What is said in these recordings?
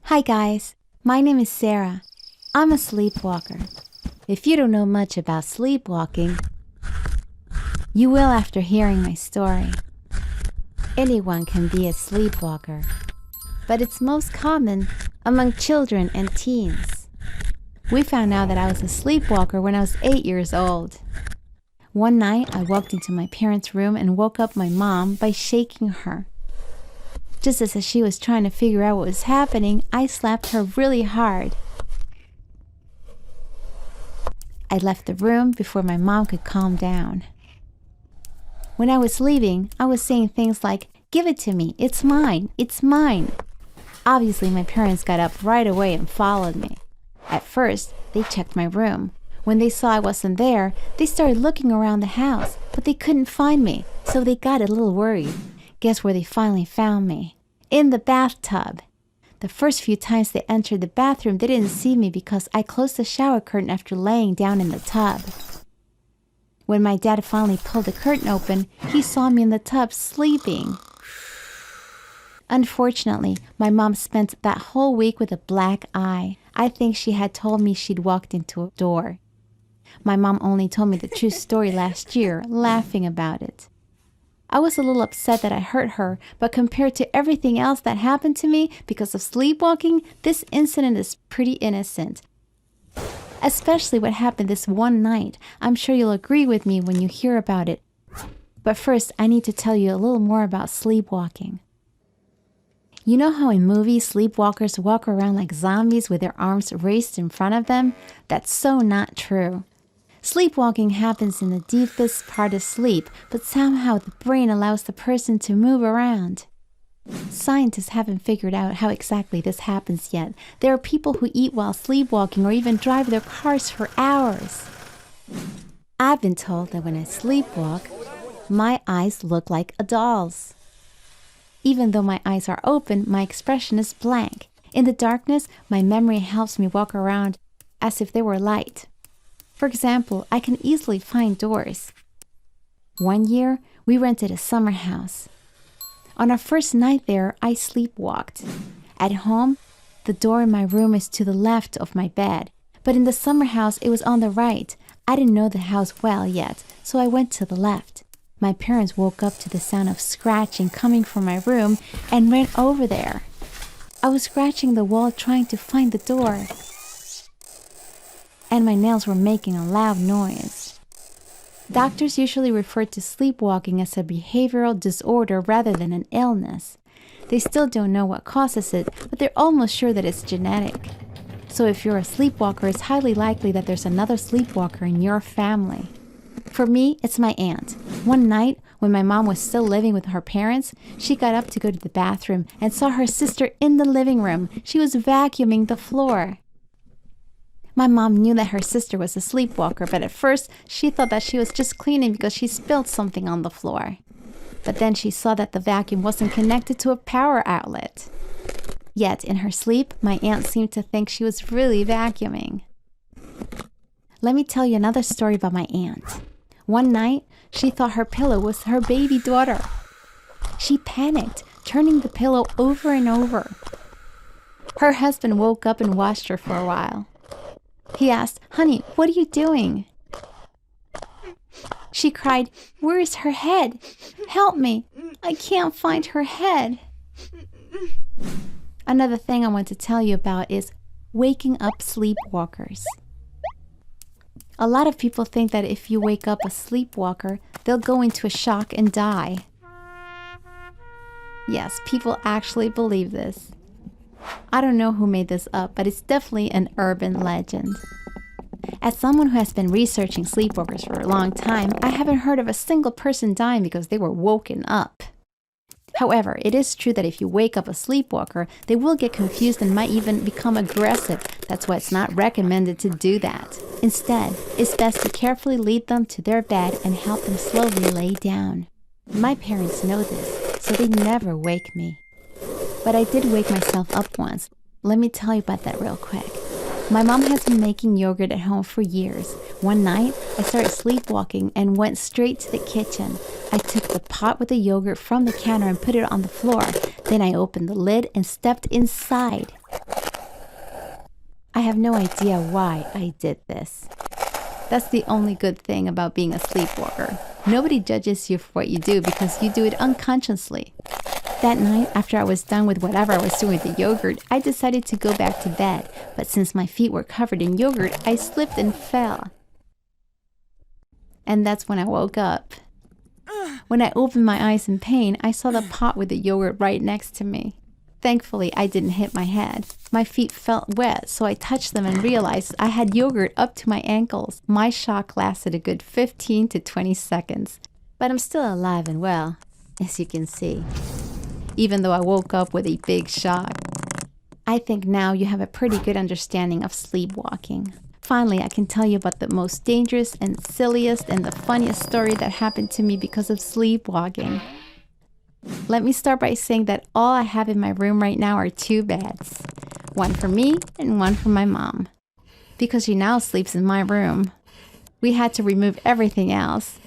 Hi guys, my name is Sarah. I'm a sleepwalker. If you don't know much about sleepwalking, you will after hearing my story. Anyone can be a sleepwalker, but it's most common among children and teens. We found out that I was a sleepwalker when I was 8 years old. One night, I walked into my parents' room and woke up my mom by shaking her. Just as she was trying to figure out what was happening, I slapped her really hard. I left the room before my mom could calm down. When I was leaving, I was saying things like, "Give it to me, it's mine, it's mine." Obviously, my parents got up right away and followed me. At first, they checked my room. When they saw I wasn't there, they started looking around the house, but they couldn't find me, so they got a little worried. Guess where they finally found me? In the bathtub. The first few times they entered the bathroom, they didn't see me because I closed the shower curtain after laying down in the tub. When my dad finally pulled the curtain open, he saw me in the tub sleeping. Unfortunately, my mom spent that whole week with a black eye. I think she had told me she'd walked into a door. My mom only told me the true story last year, laughing about it. I was a little upset that I hurt her, but compared to everything else that happened to me because of sleepwalking, this incident is pretty innocent. Especially what happened this one night. I'm sure you'll agree with me when you hear about it. But first, I need to tell you a little more about sleepwalking. You know how in movies, sleepwalkers walk around like zombies with their arms raised in front of them? That's so not true. Sleepwalking happens in the deepest part of sleep, but somehow the brain allows the person to move around. Scientists haven't figured out how exactly this happens yet. There are people who eat while sleepwalking or even drive their cars for hours. I've been told that when I sleepwalk, my eyes look like a doll's. Even though my eyes are open, my expression is blank. In the darkness, my memory helps me walk around as if they were light. For example, I can easily find doors. One year, we rented a summer house. On our first night there, I sleepwalked. At home, the door in my room is to the left of my bed, but in the summer house, it was on the right. I didn't know the house well yet, so I went to the left. My parents woke up to the sound of scratching coming from my room and ran over there. I was scratching the wall trying to find the door, and my nails were making a loud noise. Doctors usually refer to sleepwalking as a behavioral disorder rather than an illness. They still don't know what causes it, but they're almost sure that it's genetic. So if you're a sleepwalker, it's highly likely that there's another sleepwalker in your family. For me, it's my aunt. One night, when my mom was still living with her parents, she got up to go to the bathroom and saw her sister in the living room. She was vacuuming the floor. My mom knew that her sister was a sleepwalker, but at first, she thought that she was just cleaning because she spilled something on the floor. But then she saw that the vacuum wasn't connected to a power outlet. Yet, in her sleep, my aunt seemed to think she was really vacuuming. Let me tell you another story about my aunt. One night, she thought her pillow was her baby daughter. She panicked, turning the pillow over and over. Her husband woke up and watched her for a while. He asked, "Honey, what are you doing?" She cried, "Where is her head? Help me. I can't find her head." Another thing I want to tell you about is waking up sleepwalkers. A lot of people think that if you wake up a sleepwalker, they'll go into a shock and die. Yes, people actually believe this. I don't know who made this up, but it's definitely an urban legend. As someone who has been researching sleepwalkers for a long time, I haven't heard of a single person dying because they were woken up. However, it is true that if you wake up a sleepwalker, they will get confused and might even become aggressive. That's why it's not recommended to do that. Instead, it's best to carefully lead them to their bed and help them slowly lay down. My parents know this, so they never wake me. But I did wake myself up once. Let me tell you about that real quick. My mom has been making yogurt at home for years. One night, I started sleepwalking and went straight to the kitchen. I took the pot with the yogurt from the counter and put it on the floor. Then I opened the lid and stepped inside. I have no idea why I did this. That's the only good thing about being a sleepwalker. Nobody judges you for what you do because you do it unconsciously. That night, after I was done with whatever I was doing with the yogurt, I decided to go back to bed. But since my feet were covered in yogurt, I slipped and fell. And that's when I woke up. When I opened my eyes in pain, I saw the pot with the yogurt right next to me. Thankfully, I didn't hit my head. My feet felt wet, so I touched them and realized I had yogurt up to my ankles. My shock lasted a good 15 to 20 seconds. But I'm still alive and well, as you can see, even though I woke up with a big shock. I think now you have a pretty good understanding of sleepwalking. Finally, I can tell you about the most dangerous and silliest and the funniest story that happened to me because of sleepwalking. Let me start by saying that all I have in my room right now are 2 beds. One for me and one for my mom. Because she now sleeps in my room. We had to remove everything else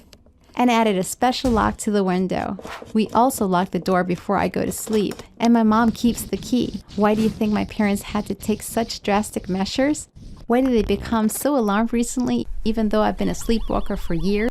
and added a special lock to the window. We also lock the door before I go to sleep, and my mom keeps the key. Why do you think my parents had to take such drastic measures? Why did they become so alarmed recently, even though I've been a sleepwalker for years?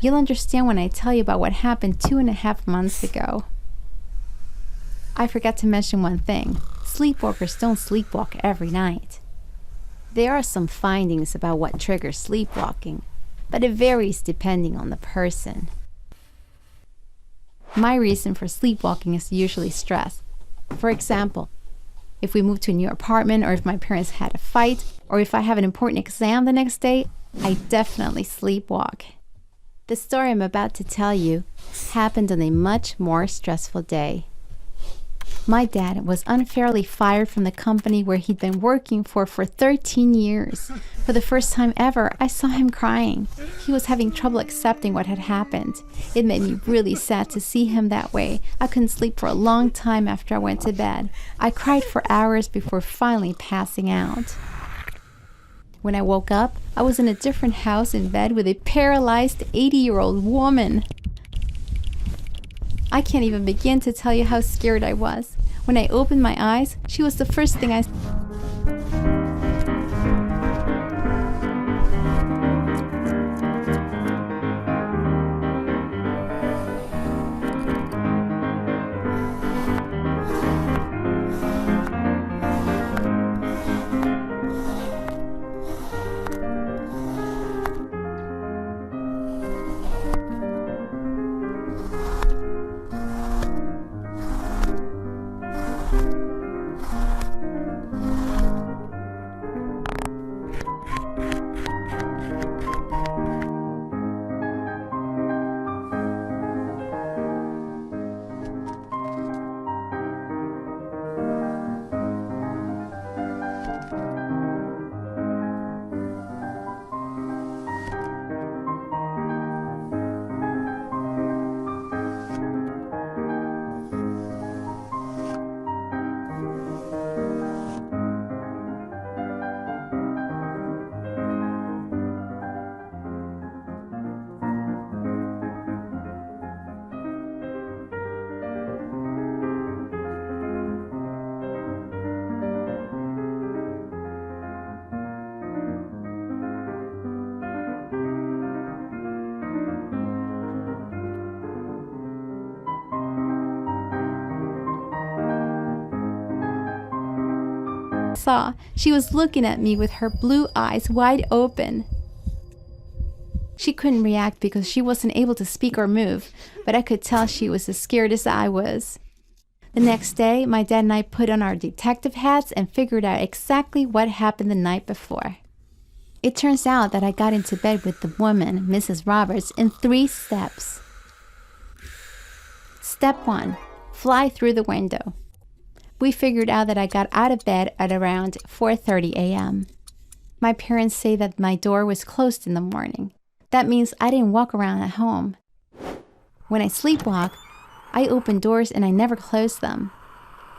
You'll understand when I tell you about what happened 2.5 months ago. I forgot to mention one thing. Sleepwalkers don't sleepwalk every night. There are some findings about what triggers sleepwalking, but it varies depending on the person. My reason for sleepwalking is usually stress. For example, if we move to a new apartment, or if my parents had a fight, or if I have an important exam the next day, I definitely sleepwalk. The story I'm about to tell you happened on a much more stressful day. My dad was unfairly fired from the company where he'd been working for 13 years. For the first time ever, I saw him crying. He was having trouble accepting what had happened. It made me really sad to see him that way. I couldn't sleep for a long time after I went to bed. I cried for hours before finally passing out. When I woke up, I was in a different house in bed with a paralyzed 80-year-old woman. I can't even begin to tell you how scared I was. When I opened my eyes, she was the first thing I saw, she was looking at me with her blue eyes wide open. She couldn't react because she wasn't able to speak or move, but I could tell she was as scared as I was. The next day, my dad and I put on our detective hats and figured out exactly what happened the night before. It turns out that I got into bed with the woman, Mrs. Roberts, in 3 steps. Step 1, fly through the window. We figured out that I got out of bed at around 4:30 a.m. My parents say that my door was closed in the morning. That means I didn't walk around at home. When I sleepwalk, I open doors and I never close them.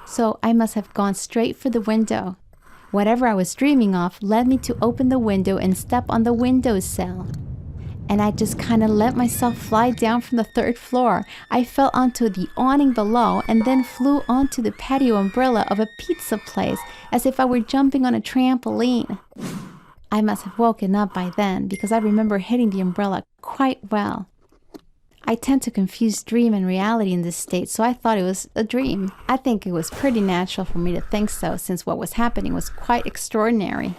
So I must have gone straight for the window. Whatever I was dreaming of led me to open the window and step on the windowsill. And I just kind of let myself fly down from the 3rd floor. I fell onto the awning below and then flew onto the patio umbrella of a pizza place as if I were jumping on a trampoline. I must have woken up by then because I remember hitting the umbrella quite well. I tend to confuse dream and reality in this state, so I thought it was a dream. I think it was pretty natural for me to think so since what was happening was quite extraordinary.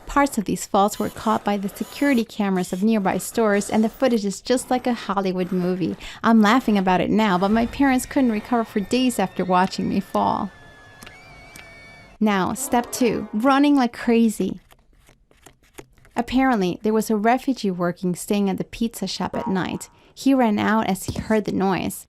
Parts of these falls were caught by the security cameras of nearby stores, and the footage is just like a Hollywood movie. I'm laughing about it now, but my parents couldn't recover for days after watching me fall. Now, step 2, running like crazy. Apparently, there was a refugee staying at the pizza shop at night. He ran out as he heard the noise.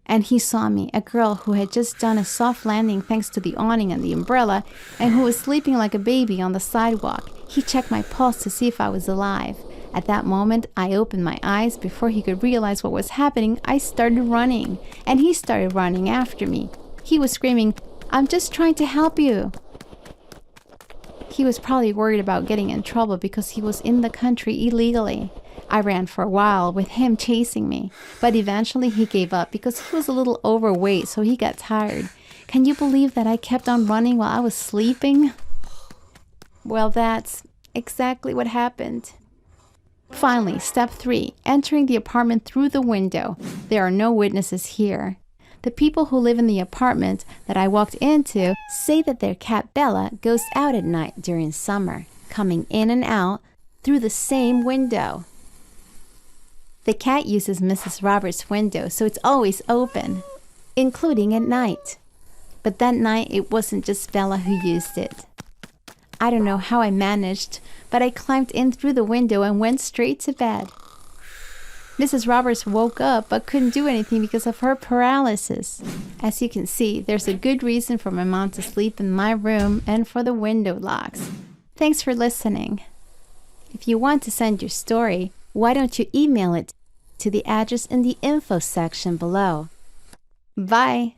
And he saw me, a girl who had just done a soft landing thanks to the awning and the umbrella, and who was sleeping like a baby on the sidewalk. He checked my pulse to see if I was alive. At that moment, I opened my eyes. Before he could realize what was happening, I started running, and he started running after me. He was screaming, "I'm just trying to help you." He was probably worried about getting in trouble because he was in the country illegally. I ran for a while with him chasing me, but eventually he gave up because he was a little overweight, so he got tired. Can you believe that I kept on running while I was sleeping? Well, that's exactly what happened. Finally, step 3, entering the apartment through the window. There are no witnesses here. The people who live in the apartment that I walked into say that their cat Bella goes out at night during summer, coming in and out through the same window. The cat uses Mrs. Roberts' window, so it's always open, including at night. But that night, it wasn't just Bella who used it. I don't know how I managed, but I climbed in through the window and went straight to bed. Mrs. Roberts woke up but couldn't do anything because of her paralysis. As you can see, there's a good reason for my mom to sleep in my room and for the window locks. Thanks for listening. If you want to send your story, why don't you email it to the address in the info section below? Bye!